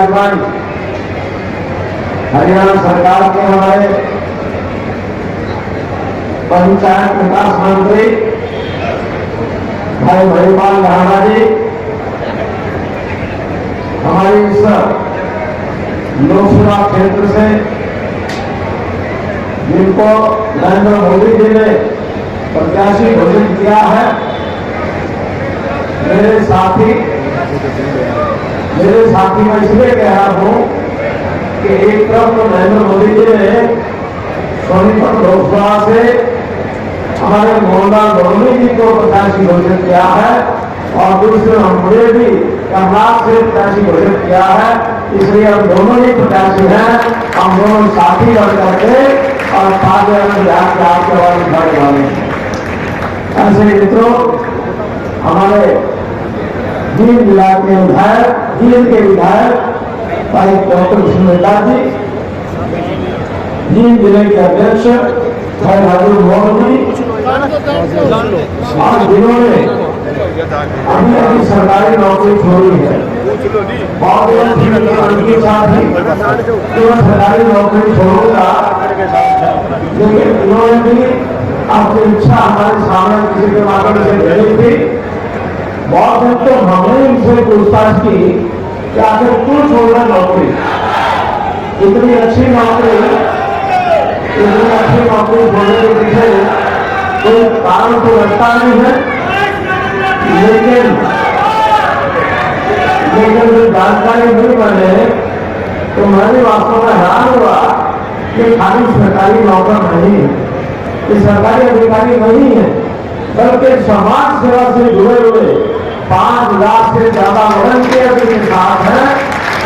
विराजमान हरियाणा सरकार के हमारे पंचायत विकास मंत्री भाई महिपाल लाहड़ा जी, हमारी इस लोकसभा क्षेत्र से जिनको नरेंद्र मोदी जी ने प्रत्याशी घोषित किया है, मेरे साथी मैं इसलिए कह रहा हूं कि एक तरफ तो नरेंद्र मोदी जी ने सोनीपत लोकसभा से हमारे मोहनलाल गौरवी जी को प्रत्याशी घोषित किया है और दूसरे मुझे भी कर्नाटक से प्रत्याशी घोषित किया है। इसलिए हम दोनों ही प्रत्याशी हैं, हम दोनों साथी बढ़ करके और आपके वाले भाई वाले ऐसे मित्रों, हमारे जींद जिला के विधायक, जींद के विधायक भाई डॉक्टर कृष्णा जी, जींद जिले के अध्यक्ष भाई राजू मोहन जी, और जिन्होंने अभी अभी सरकारी नौकरी छोड़ी है, बहुत उनकी इच्छा थी कि वह सरकारी नौकरी छोड़ूंगा, लेकिन इन्होंने भी अपनी इच्छा हमारे सामने किसी के माध्यम से भेजी थी। बहुत दिन तो हमने इनसे पूछताछ की कि आखिर क्यों छोड़ रहे नौकरी, इतनी अच्छी नौकरी छोड़ने के पीछे कोई कारण तो लगता नहीं है, लेकिन जब जानकारी नहीं बने तो मैंने वास्तव में हैरान हुआ कि खाली सरकारी नौकर नहीं, ये सरकारी अधिकारी नहीं है, बल्कि समाज सेवा से जुड़े हुए 5 लाख से ज्यादा वॉलंटियर के साथ हैं।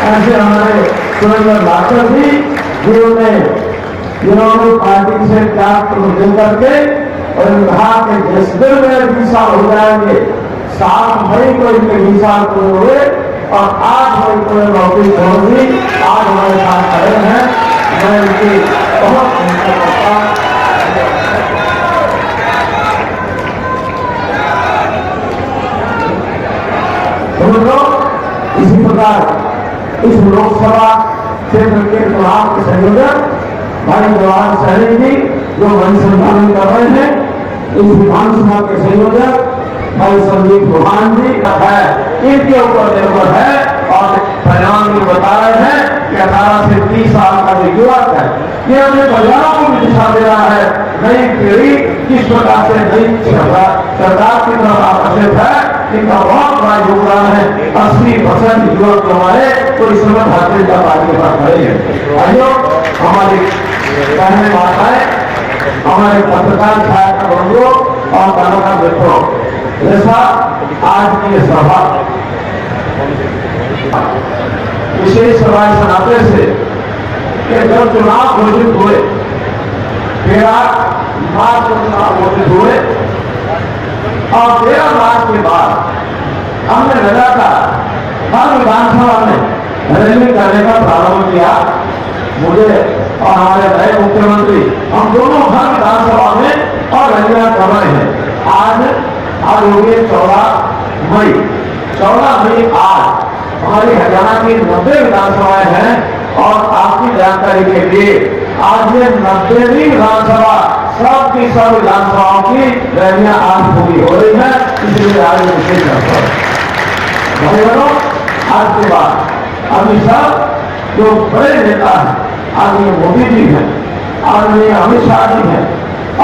ऐसे हमारे सुरेंद्र लाकर जी, जिन्होंने पार्टी से त्याग प्रदर्शन करके और कहा कि जिस दिन में 20 साल हो जाएंगे, 7 मई को इनके 20 साल पूरे हुए और 8 मई को नौकरी छोड़ दी, आज हमारे साथ खड़े हैं। मैं इनकी बहुत इसी प्रकार इस लोकसभा क्षेत्र के चुनाव के संयोजक भाई जवाहर सैनी जी जो मन संचालन कर रहे हैं, इस विधानसभा के संयोजक भाई संदीप चौहान जी है, इनके ऊपर निर्भर है और परिणाम भी बता रहे हैं कि 18 से 30 साल का जो युवक है, ये अपने परिवारों को भी दिशा दे रहा है। नई पीढ़ी किस प्रकार से नई सरकार की तरफ आकर्षित है, इनका बहुत बड़ा योगदान है। 80% युवक हमारे तो इस समय भारतीय जनता पार्टी के पास खड़े हैं। भाइयों, हमारी कहने माताएं, हमारे पत्रकार छात्र बंधुओं और कलाकार मित्रों, जैसा आज की सभा विशेष सभा सुनाते से कि जब चुनाव घोषित हुए, 13 मार्च को चुनाव घोषित हुए और 13 मार्च के बाद हमने लगातार हर विधानसभा में रैली करने का प्रारंभ किया। मुझे और हमारे नए मुख्यमंत्री, हम दोनों हर विधानसभा में और रैलियां कर रहे हैं। आज हो गई 14 मई। 14 मई आज हमारी हरियाणा की 90 विधानसभाएं हैं और आपकी जानकारी के लिए आज ये 90वीं विधानसभा सबकी सब विधानसभाओं की रैलियां आज पूरी हो रही है, इसलिए आज विशेष अवसर। भाई बहनों, आज के बाद अभी सब जो बड़े नेता हैं, आदरणीय मोदी जी हैं, आदरणीय अमित शाह जी हैं,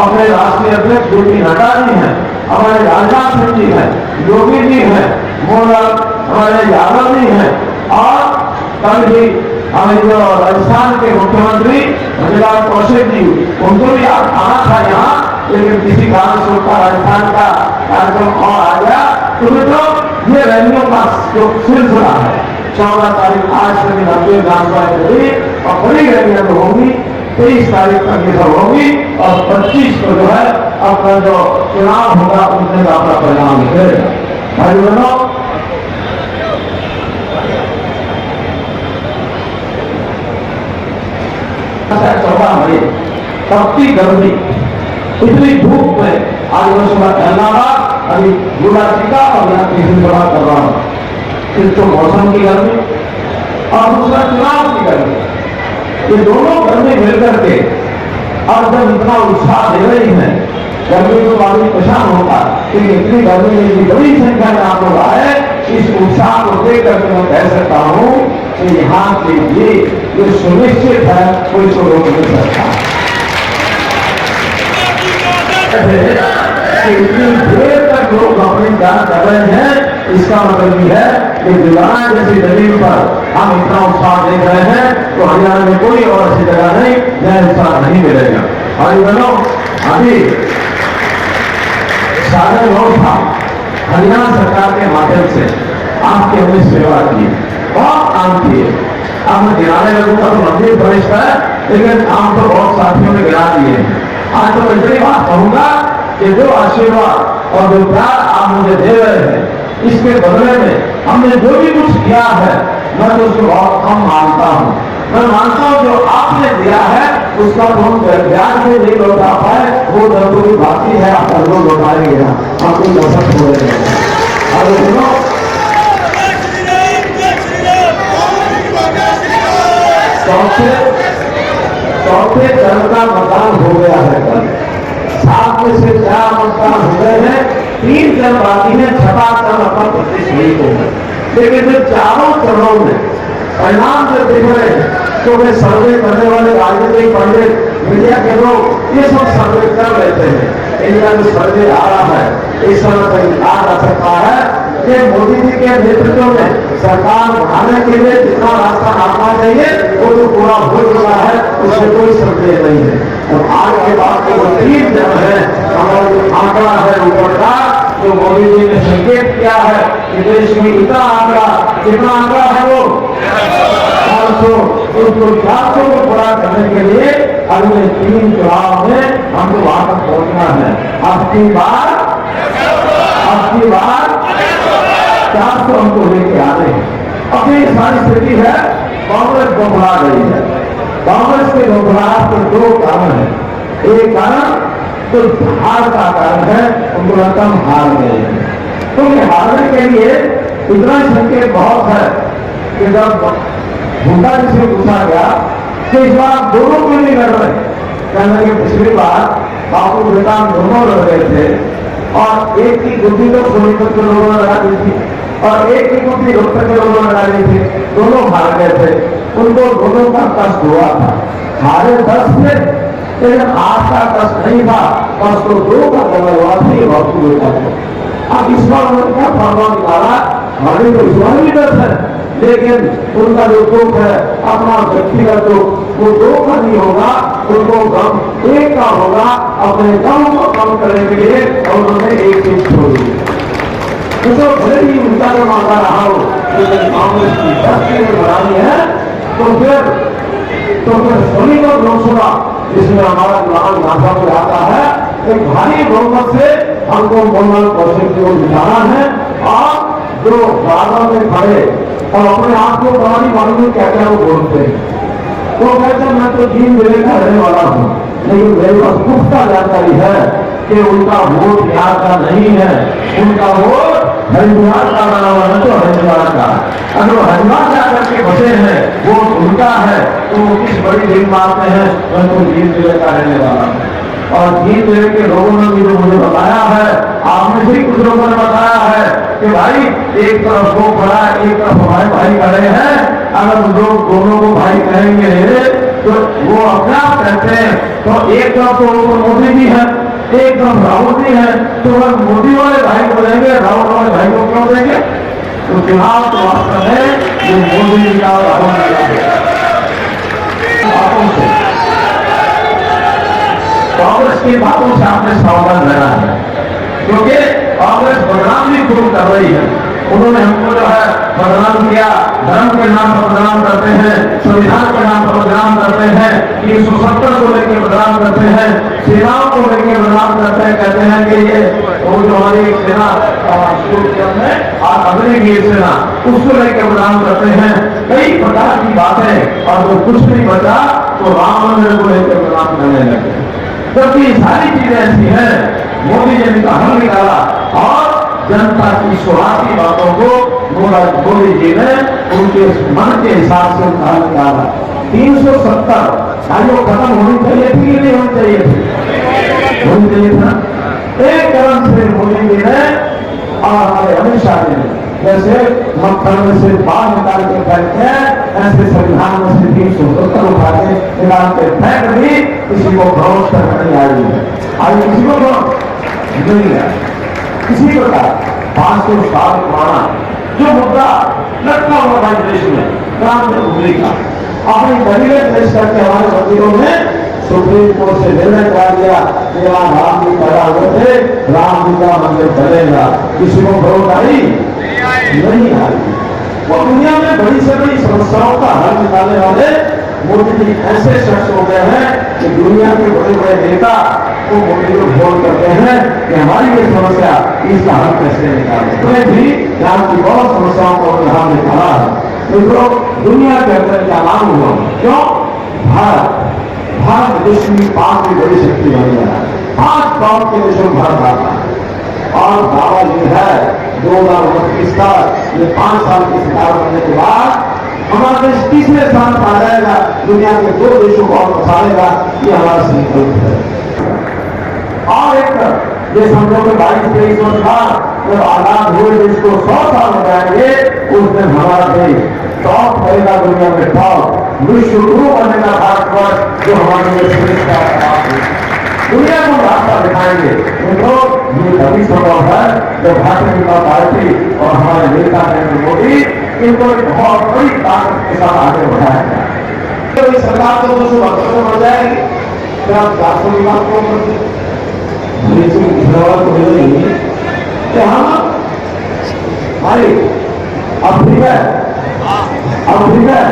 अपने राष्ट्रीय अध्यक्ष जेपी नड्डा जी हैं, हमारे राजनाथ सिंह जी हैं, योगी जी हैं, हमारे यादव जी हैं और कल भी हमारे जो राजस्थान के मुख्यमंत्री भजनलाल कौशिक जी, उनको भी आना था यहाँ, लेकिन किसी कारण से उनका राजस्थान का कार्यक्रम और आ गया। तो मित्रों, ये रैलियों का जो सिलसिला है, 14 तारीख आज से 90 विधानसभाएं होगी और बड़ी रैलियां तो होंगी। 23 तारीख तक ये सब होगी और 25 को जो है अपना जो चुनाव होगा उसमें अपना परिणाम निकलेगा। भाई बहनों, तपती गर्मी, इतनी धूप में आज मैं सुबह टहलना रहा, अभी गुड़ा टीका और यहाँ किसी बड़ा कर रहा हूँ। एक तो मौसम की गर्मी, और दूसरा चुनाव की गर्मी, ये दोनों गर्मी मिलकर के और जब इतना उत्साह दे रही है, गर्मी को आदमी परेशान होता कि इतनी गर्मी में इतनी बड़ी संख्या में आप लोग आए, इस उत्साह को देख करके मैं कह सकता हूँ कि यहाँ के लिए ये सुनिश्चित है, कोई इसको रोक नहीं सकता। इतनी देर तक लोग अपनी जान कर रहे हैं, इसका मतलब ये है कि गुजरात जैसी जमीन पर हम इतना उत्साह देख रहे हैं, तो हरियाणा में कोई और ऐसी जगह नहीं जहाँ उत्साह नहीं मिलेगा। और बनो अभी सागर व्यवस्था हरियाणा सरकार के माध्यम से आपकी हमने सेवा की, बहुत काम किए। अब मैं गिराने लगूंगा तो मंदिर प्रवेश है, लेकिन काम तो बहुत साथियों ने गिरा दिए। आज तो मैं इतनी बात कहूंगा कि जो आशीर्वाद और जो प्यार आप मुझे दे रहे हैं, इसके बदले में हमने जो भी कुछ किया है, मैं तो उसको बहुत कम मानता हूँ। मैं मानता हूँ जो आपने दिया है उसका तो हम ज्ञान से नहीं लौटा पाए, वो जरूरी बाकी है, आप लोग लौटाएंगे, आपको दर्शक हो रहे हैं। और सुनो, चौथे चरण का मतदान हो गया है कल, 7 में से 4 मतदान हो गए हैं, 3 चरण बाकी है, 6वां चरण अपन 25 मई को है। लेकिन जब चारों चरणों में परिणाम जब देख रहे हैं तो वे सर्वे करने वाले राजनीतिक पंडित, मीडिया के लोग ये सब सर्वे कर लेते हैं। इनका जो सर्वे आ रहा है, इस समय पर कहा जा सकता है कि मोदी जी के नेतृत्व में सरकार बढ़ाने के लिए जितना रास्ता नापना चाहिए वो तो पूरा हो चुका है, उसमें कोई संदेह नहीं है। और आज के बाद जो 3 जन है, हमारा जो आंकड़ा है ऊपर का, जो मोदी जी ने संकेत किया है कि देश में इतना आंकड़ा, कितना आंकड़ा है वो 400, उसको 400 को पूरा करने के लिए अगले 3 चुनाव में हमको वहां तक पहुंचना है। अब की बार 400 हमको लेके आ रहे हैं। अब ये सारी स्थिति है, कांग्रेस बौखला गई है। कांग्रेस के बौखलाहट के 2 कारण है। एक कारण तो हार का कारण है, उनको लगता हम हार गए हैं। तो ये हारने के लिए इतना संकेत बहुत है कि जब हुड्डा जी से पूछा गया कि इस बार आप दोनों को नहीं लड़ रहे, कहने के पिछली बार बापू बेटा दोनों लड़ रहे थे और एक की गुड्डी तो सोनीपत के लोगों ने लगा दी थी और एक की गुड्डी रोहतक के लोगों ने लगा दी थी, दोनों हार गए थे। उनको दोनों का कष्ट हुआ था, हारे 10 थे लेकिन 8 का कष्ट नहीं था, कष्ट तो 2 का गलत हुआ था, ये बापू बेटा को। अब इस बार उन्होंने क्या फरमान निकाला, हमारे को ईश्वर भी दर्द है, लेकिन उनका जो दुख है अपना व्यक्तिगत दुख, वो 2 का नहीं होगा, उनको गम 1 का होगा। अपने गम को कम करने के लिए उन्होंने एक चीज छोड़ी, तो भले ही उनका जो मांगा रहा हो, लेकिन कांग्रेस की शक्ति में बढ़ानी है तो फिर सोनीपत लोकसभा जिसमें हमारा चुनाव नागपुर आता है, एक भारी बहुमत से हमको मोहन कौशिक को जिताना है। और जो बादल में खड़े और अपने आप को बड़ी मालूम क्या क्या वो बोलते हैं, वो कहते हैं मैं तो जीन जिले का रहने वाला हूँ, लेकिन मेरे पास पुख्ता जानकारी है कि उनका वोट यहाँ का नहीं है, उनका वोट हरिद्वार का बना हुआ है, तो हरिद्वार का। अगर वो हरिद्वार जाकर के बसे हैं, वोट उनका है, तो वो किस बड़ी दिन मारते हैं, मैं तो जीन जिले का रहने वाला हूँ। और जीन जिले के लोगों ने भी जो मुझे बताया है, आपने भी कुछ लोगों ने बताया है कि भाई एक तरफ वो खड़ा, एक तरफ हमारे भाई खड़े हैं, अगर लोग दोनों को भाई कहेंगे तो वो अपने आप कहते हैं, तो एक तरफ तो मोदी जी है, एक तरफ राहुल जी है, तो अगर मोदी वाले भाई को देंगे, राहुल वाले भाई को क्यों देंगे? तो चुनाव तो वास्तव में जो मोदी जी का राहुल कांग्रेस की बातों से आपने सावधान रहना है, क्योंकि कांग्रेस बदनाम भी शुरू कर रही है। उन्होंने हमको जो है बदनाम किया, धर्म के नाम पर बदनाम करते हैं, संविधान के नाम पर बदनाम करते हैं, 370 को लेकर बदनाम करते हैं, सेनाओं को लेकर बदनाम करते हैं, कहते हैं कि ये वो जो हमारी सेना अग्निवीर सेना उसको लेकर बदनाम करते हैं, कई प्रकार की बातें। और जो कुछ नहीं बचा तो राम मंदिर को लेकर बदनाम करने लगे, क्योंकि सारी चीजें ऐसी हैं। मोदी जी ने हल निकाला और जनता की स्वार्थी बातों को मोदी जी ने उनके मन के हिसाब से उधार निकाला। 370 आयोग खत्म होनी चाहिए थी कि नहीं होनी चाहिए थी? होनी चाहिए था। एक कदम से मोदी जी ने और हमारे अमित शाह जी ने जैसे मक्खन में से बाल निकाल के फेंकते हैं, ऐसे संविधान में से 370 उठा के निकाल के फेंक दी। किसी को भरोस तक नहीं आई है, आज किसी को नहीं है। इसी प्रकार 500 साल पुराना जो मुद्दा लटका हुआ था देश में, राम जन्मभूमि का, अपनी दलीलें पेश करके हमारे वकीलों ने सुप्रीम कोर्ट से निर्णय करा दिया कि यहाँ राम जी पैदा हुए थे, राम जी का मंदिर बनेगा। किसी को भरोसा नहीं आई। वो दुनिया में बड़ी से बड़ी समस्याओं का हल निकालने वाले मोदी जी ऐसे शख्स हो गए हैं कि दुनिया के बड़े बड़े नेता को मोदी को फोन करते हैं कि हमारी ये समस्या, इसका हल कैसे निकालें। उन्हें भी यहाँ की बहुत समस्याओं को हल निकाला है। तो दुनिया के अंदर क्या नाम हुआ? क्यों? भारत विश्व की 5वीं बड़ी शक्ति बन गया है। 5 टॉप के देशों में भारत आता है और दावा ये है 2029 तक ये 5 साल की सरकार बनने के बाद हमारा देश तीसरे स्थान पर आ जाएगा, दुनिया के 2 देशों को और पछाड़ेगा। ये हमारा संकल्प है। और एक ये समझो कि 22-23 वर्ष बाद जब आजाद हुए देश को 100 साल हो जाएंगे, उस दिन हमारा देश टॉप करेगा, दुनिया में टॉप विश्व गुरु बनेगा भारतवर्ष, जो हमारे लिए श्रेष्ठ दुनिया को रास्ता दिखाएंगे। तो ये तभी संभव है जब भारतीय जनता पार्टी और हमारे नेता नरेंद्र मोदी इनको एक बहुत बड़ी ताकत के साथ आगे बढ़ाया जाए। तो इस सरकार को 272 में बढ़ जाएगी, फिर आप 400 की बात क्यों करते? तो मिलेगी कि हम भाई अब ठीक है, अब ठीक है,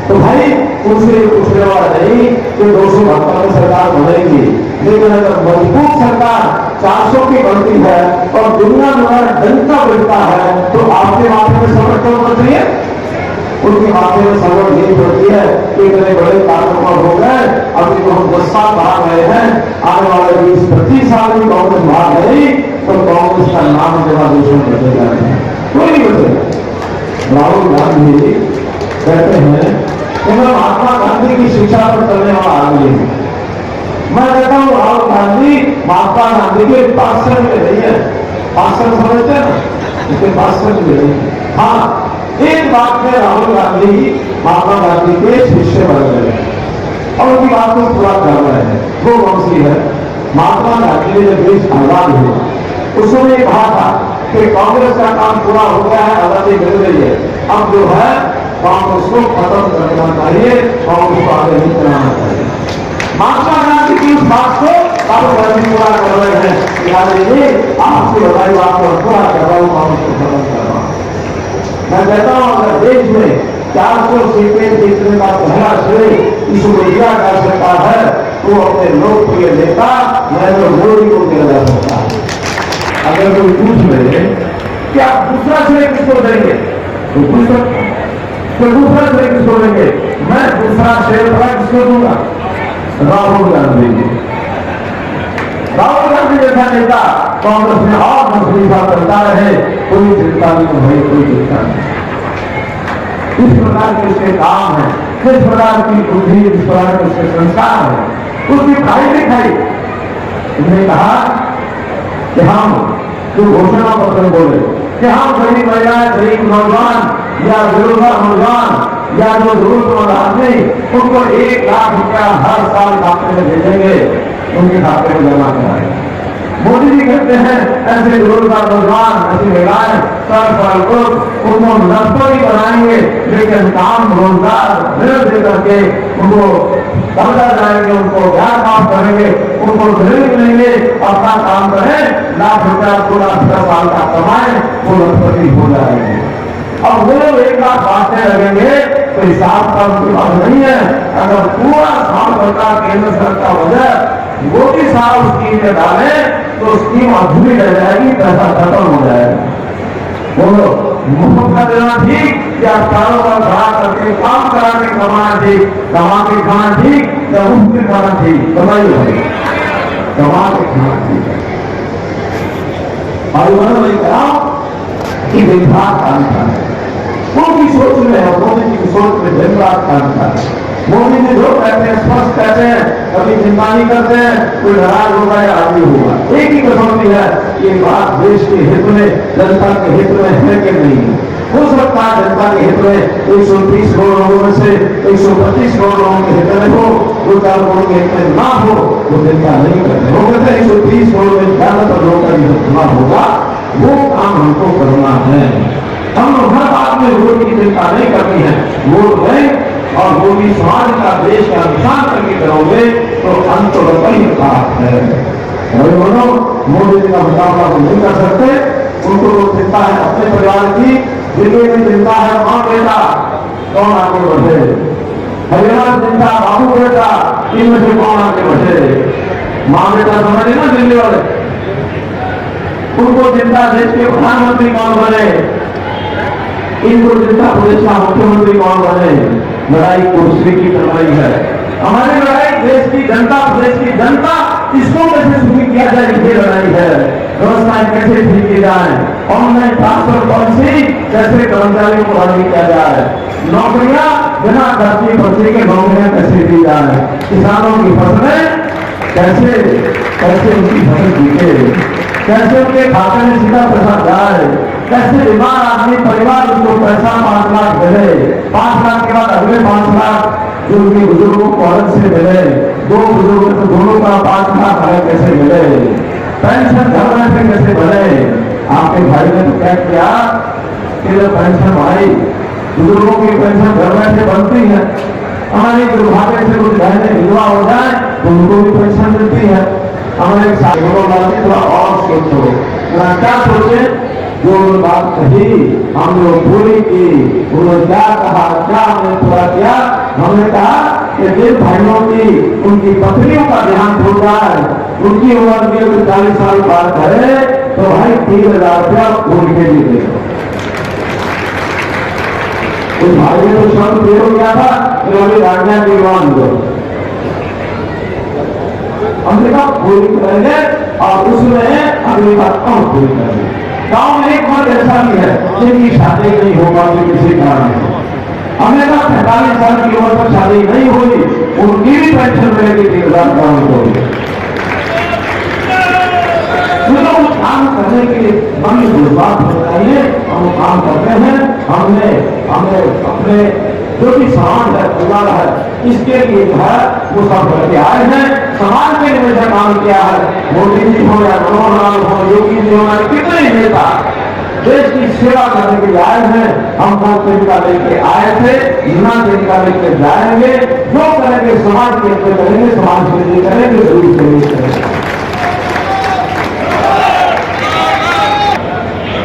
तो भाई उनसे पूछने वाला नहीं कि 272 में सरकार बनेगी, लेकिन अगर मजबूत सरकार 400 की बनती है और दुनिया में जनता बढ़ता है तो आपके माथे में समझ क्यों पड़ती है? उनके माथे में समझ यही पड़ती है कि इतने बड़े ताकतवर हो गए, अभी तो हम 10 साल भाग रहे हैं, आने वाले 20-25 साल में कांग्रेस भाग गई तो कांग्रेस का नाम जगह दूसरों बचेगा नहीं, कोई नहीं बचेगा। राहुल गांधी कहते हैं कि मैं महात्मा गांधी की शिक्षा पर चलने वाला आदमी हूं। मैं कहता हूं राहुल गांधी महात्मा गांधी के पार्षद में नहीं है। पार्षद समझते हैं ना, उसके पार्षद में नहीं। हाँ, एक बात में राहुल गांधी महात्मा गांधी के शिष्य बन गए और उनकी बात को पूरा कर रहे हैं। वो वंशी है। महात्मा गांधी ने जब देश आजाद हुआ उस समय कहा था कि कांग्रेस का काम पूरा हो गया है, आजादी मिल गई है, अब जो है कांग्रेस को खत्म करना चाहिए, कांग्रेस को आगे नहीं चलाना चाहिए। महात्मा गांधी की उस बात को राहुल गांधी पूरा कर रहे हैं। आपसे बताई बात को पूरा कर रहा हूँ, कांग्रेस को खत्म कर रहा हूँ। मैं कहता हूँ अगर देश में 400 सीटें जीतने का पहला श्रेय इस मीडिया का सकता है तो अपने लोकप्रिय नेता नरेंद्र मोदी को दिया जा सकता है। अगर कोई पूछ ले कि आप दूसरा श्रेय किसको देंगे तो पूछ सकते, तो दूसरा श्रेय किसको देंगे? मैं दूसरा श्रेय बड़ा किसको दूंगा? राहुल गांधी जी। राहुल गांधी जैसा नेता कांग्रेस में और मजबूता करता रहे, कोई चिंता नहीं भाई, कोई चिंता नहीं। इस प्रकार के उसके काम है, किस प्रकार की बुद्धि, इस प्रकार के उसके संस्कार है, उसकी पढ़ाई लिखाई। उन्होंने कहा कि हम जो घोषणा पत्र बोले कि हम गरीब महिलाएं, गरीब नौजवान या बेरोजगार नौजवान या जो जरूरतमंद आदमी उनको 1 लाख रुपया हर साल खाते में भेजेंगे, उनके खाते में जमा कराएंगे। मोदी जी कहते हैं ऐसे बेरोजगार नौजवान, ऐसी महिलाएं, उनको नर्सरी बनाएंगे, लेकिन काम रोजगार दे करके उनको कर्जा जाएंगे, उनको ज्ञान माफ करेंगे, उनको ऋण मिलेंगे, अपना काम करें, लाख रुपया 2 लाख 10 साल का कमाए, वो नर्सरी हो जाएंगे। अब वो लोग 1 लाख बांटने लगेंगे तो हिसाब का उनके पास नहीं है। अगर पूरा साल सरकार, केंद्र सरकार वजह मोदी साहब स्कीम में डाले तो स्कीम अधूरी रह जाएगी, पैसा खत्म हो जाएगा। बोलो मुफ्त का देना ठीक या कारोबार बढ़ा करके काम करा के कमाना ठीक, कमा के खाना ठीक या मुफ्त खाना ठीक? बताइए, कमा के खाना ठीक है। और नहीं कराओ कि विभाग का अंतर है। उनकी सोच में और मोदी जी की सोच में दिन रात का अंतर है। मोदी जी जो कहते हैं स्पष्ट कहते हैं, कभी चिंता नहीं करते हैं, कोई नाराज होगा या आदमी होगा। एक ही कसौटी है, ये बात देश के हित में, जनता के हित में है कि नहीं है। हो सकता है जनता के हित में 130 करोड़ लोगों में से 125 करोड़ लोगों के हित में हो, 2-4 करोड़ के हित में ना हो, वो चिंता नहीं करते। वो कहते हैं 130 करोड़ में ज्यादातर लोगों का हित होगा, वो काम हमको करना है। हम हर बात में वोट की चिंता नहीं करनी है। वोट बैंक और मोदी समाज का देश का निशान करके करोगे तो अंत वही बात है। मोदी जी का मुकाबला तो नहीं कर सकते। उनको तो चिंता है अपने परिवार की, दिल्ली में चिंता है मां बेटा कौन आगे बढ़े, हरियाणा में चिंता बाबू बेटा, इनमें से कौन आगे बढ़े। मां बेटा समझे ना दिल्ली वाले, उनको चिंता देश के प्रधानमंत्री कौन बने, इनको चिंता प्रदेश का मुख्यमंत्री कौन बने। लड़ाई कुर्सी की चल रही है। हमारी लड़ाई देश की जनता, प्रदेश की जनता, इसको कैसे सुखी किया जाए, ये लड़ाई है। व्यवस्थाएं कैसे ठीक की जाए, ऑनलाइन ट्रांसफर पॉलिसी कैसे कर्मचारियों को लागू किया जाए, नौकरियां बिना भर्ती पर्ची के नौकरियां कैसे दी जाए, किसानों की फसलें कैसे उनकी फसल बिके, कैसे उनके खाते में सीधा पैसा जाए, कैसे बीमार आदमी परिवार उसको पैसा 5 लाख मिले, 5 लाख के बाद अगले 5 लाख जो उनके बुजुर्गों को अलग से मिले, 2 बुजुर्गों को दोनों का 5 लाख अलग कैसे मिले, पेंशन घर बैठे कैसे बने। आपके भाई ने तो क्या किया कि जब पेंशन भाई बुजुर्गों की पेंशन घर बैठे बनती है, हमारे दुर्भाग्य से कुछ बहने विधवा हो जाए तो उनको भी पेंशन मिलती है। हमारे थोड़ा और सोचो, क्या सोचे, जो बात कही हम लोग पूरी की, उन्होंने क्या कहा, क्या हमने पूरा किया। हमने कहा कि जिन भाइयों की उनकी पत्नियों का ध्यान छूट जाए, उनकी उम्र के 40 साल बात करे तो भाई 3000 रुपया भूल के भी दे दो। उस भाई ने तो शब्द दे हो गया था कि अभी राजा की मान दो, हमने कहा पूरी करेंगे और उसमें अगली बात कौन पूरी करेंगे। गांव में एक बार ऐसा भी है जिनकी शादी नहीं हो पाती किसी कारण से, हमने कहा 45 साल की उम्र पर शादी नहीं हुई, उनकी भी पेंशन मिलेगी 3000 होगी। काम करने के लिए मन में जज्बात होना चाहिए, हम काम करते हैं। हमने अपने जो भी समाज है, परिवार है, इसके लिए जो है वो सब करके आए हैं। समाज के लिए वैसे काम किया है। मोदी जी हो या मनोहर लाल हो, योगी जी हो, कितने नेता देश की सेवा करने के लिए आए हैं। हम वो तरीका लेके आए थे, नया तरीका लेके जाएंगे। जो करेंगे समाज के लिए करेंगे, समाज के लिए करेंगे, जरूर करेंगे।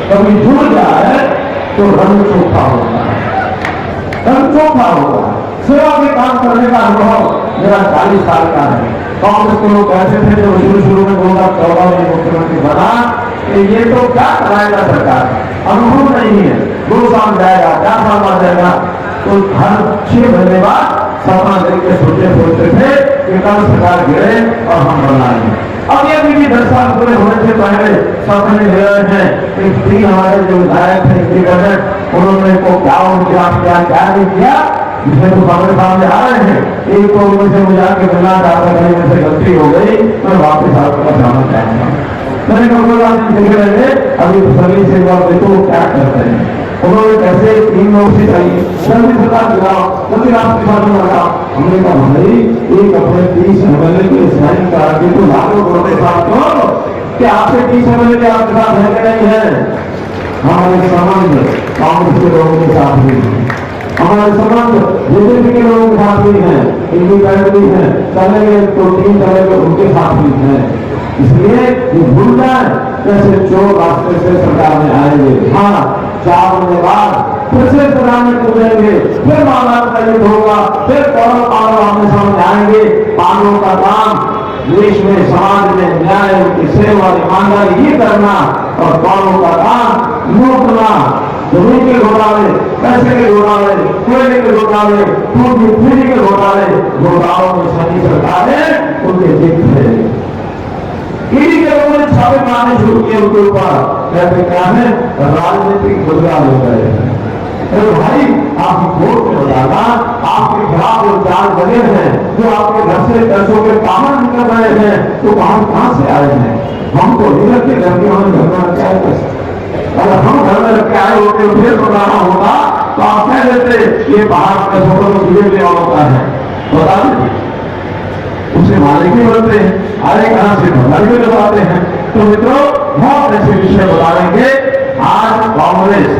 कभी जुड़ जाए तो रंग चोखा होता है, रंग चोखा होगा। सेवा के काम करने का अनुभव मेरा 40 साल का है। कांग्रेस के लोग कहते थे जब शुरू में 2014 में मुख्यमंत्री बना कि ये तो क्या कराएगा सरकार, अनुभव नहीं है, 2 साल जाएगा, 4 साल बाद जाएगा। तो हर 6 महीने बाद सपना देख सोचते थे कि कल सरकार गिरे और हम बनाएंगे। अब ये भी 10 साल पूरे होने से पहले सपने ले रहे हैं कि 3 हमारे जो विधायक थे इंडिपेंडेंट, उन्होंने को क्या नहीं किया, इसमें तो हमारे सामने आ रहे हैं। एक तो उनमें से मुझे आके मिलना चाहता था, मेरे से गलती हो गई, मैं वापस आपके पास जाना चाहूंगा। मैंने कहा देख रहे थे अभी तसल्ली से तो क्या करते हैं, उन्होंने कैसे 3 लोग से चाहिए जल्दी सरकार दिलाओ, जल्दी आपके साथ लगाओ। हमने कहा भाई एक अपने 30 MLA के साइन करा के तो लाखों करोड़ के साथ करो कि आपसे 30 MLA के आपके साथ है कि नहीं है। हमारे संबंध कांग्रेस के लोगों के साथ भी है, हमारे संबंध बीजेपी के लोगों के साथ भी है, इंडिपेंडेंट भी है, चलेंगे तो 3 चलेंगे उनके साथ भी है। इसलिए ये भूल जाए कैसे चोर रास्ते से सरकार में आएंगे। हाँ, 4 महीने बाद फिर से सरकार में कूदेंगे, फिर मामला का युद्ध होगा, फिर पावर आमने सामने आएंगे। पालों का काम देश में, समाज में न्याय, उनकी सेवा, ईमानदारी ये करना, और पालों का काम लूटना, जमीन के घोटाले, पैसे के घोटाले, कोयले के घोटाले, बिजली के घोटाले, घोटालों में सभी सरकारें उनके दिख है। ईडी के लोगों ने छापे मारने शुरू किए उनके ऊपर। कहते क्या है, राजनीतिक मुद्रा ले गए हैं। तो भाई आपकी वोट में बदलना, आपके खिलाफ जो चार बने हैं, जो आपके घर से पैसों के बाहर निकल रहे हैं, तो कहां से आए हैं? हम तो नहीं रखे घर के, हम घर में रखे आए पैसे। अगर हम घर में रखे आए होते फिर बनाना होता तो आप कह देते ये बाहर पैसों को बिजली वालों का है, बता देते, उससे मालिक भी बनते हैं, अरे कहां से भंडारी भी लगाते हैं। तो मित्रों बहुत ऐसे विषय बताएंगे। आज कांग्रेस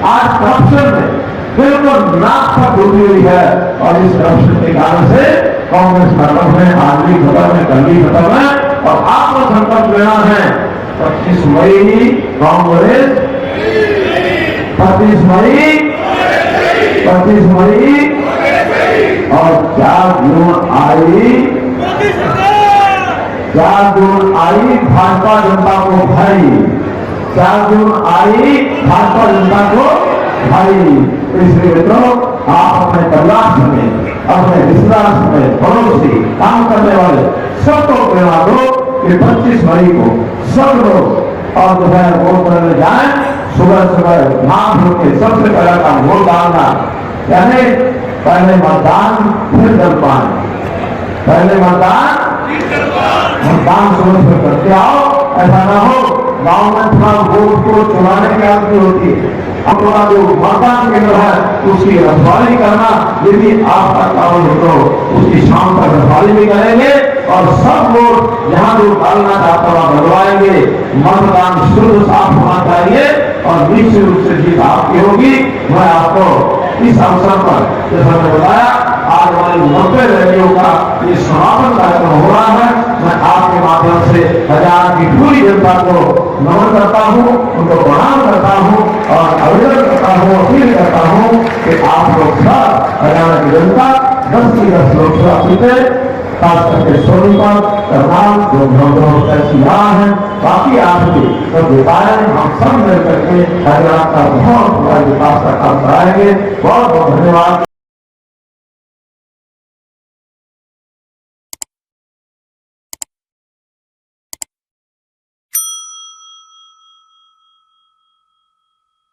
आज करप्शन में बिल्कुल नाक पर डूबी हुई है, और इस करप्शन के कारण से कांग्रेस खत्म है, आदमी खत्म है, कली खत्म है, और आपको संकल्प लेना है 25 मई कांग्रेस, 25 मई और 4 जून आई, 4 जून आई भाजपा जनता को भाई, 4 जून आई भाजपा जनता को भाई। इसलिए मित्रों आप अपने परिवार समेत, अपने रिश्तेदार समेत, पड़ोसी, काम करने वाले सबको प्रेरणा दो कि 25 मई को सब लोग और जो है वोट करने जाए। सुबह सुबह नहा धो के सबसे पहला काम वोट डालना, यानी पहले मतदान फिर जलपान, पहले मतदान सुबह सुबह करते आओ। ऐसा ना हो गांव में थोड़ा वोट को चुनाने की आदमी होती है, अब थोड़ा जो मतदान केंद्र है उसकी रखवाली करना, यदि आपका काम हो तो उसकी शाम तक रखवाली भी करेंगे, और सब वोट जहां जो डालना चाहता हुआ डलवाएंगे। मतदान शुद्ध साफ होना चाहिए और निश्चित रूप से जीत आपकी होगी। मैं आपको इस अवसर पर जैसा मैंने बताया आज हमारी 90 रैलियों का ये समापन कार्यक्रम हो रहा है। मैं आपके माध्यम से हजार की पूरी जनता को नमन करता हूँ, उनको प्रणाम करता हूँ और आवेदन करता हूँ, अपील करता हूँ कि आप लोग सब हरियाणा की जनता 10 की 10 लोकसभा सीटें, खास करके सोनीपत, करनाल जो सीधा है, बाकी आपके सब विकास हम सब मिल करके हरियाणा का बहुत बड़ा विकास का काम कराएंगे। बहुत बहुत धन्यवाद।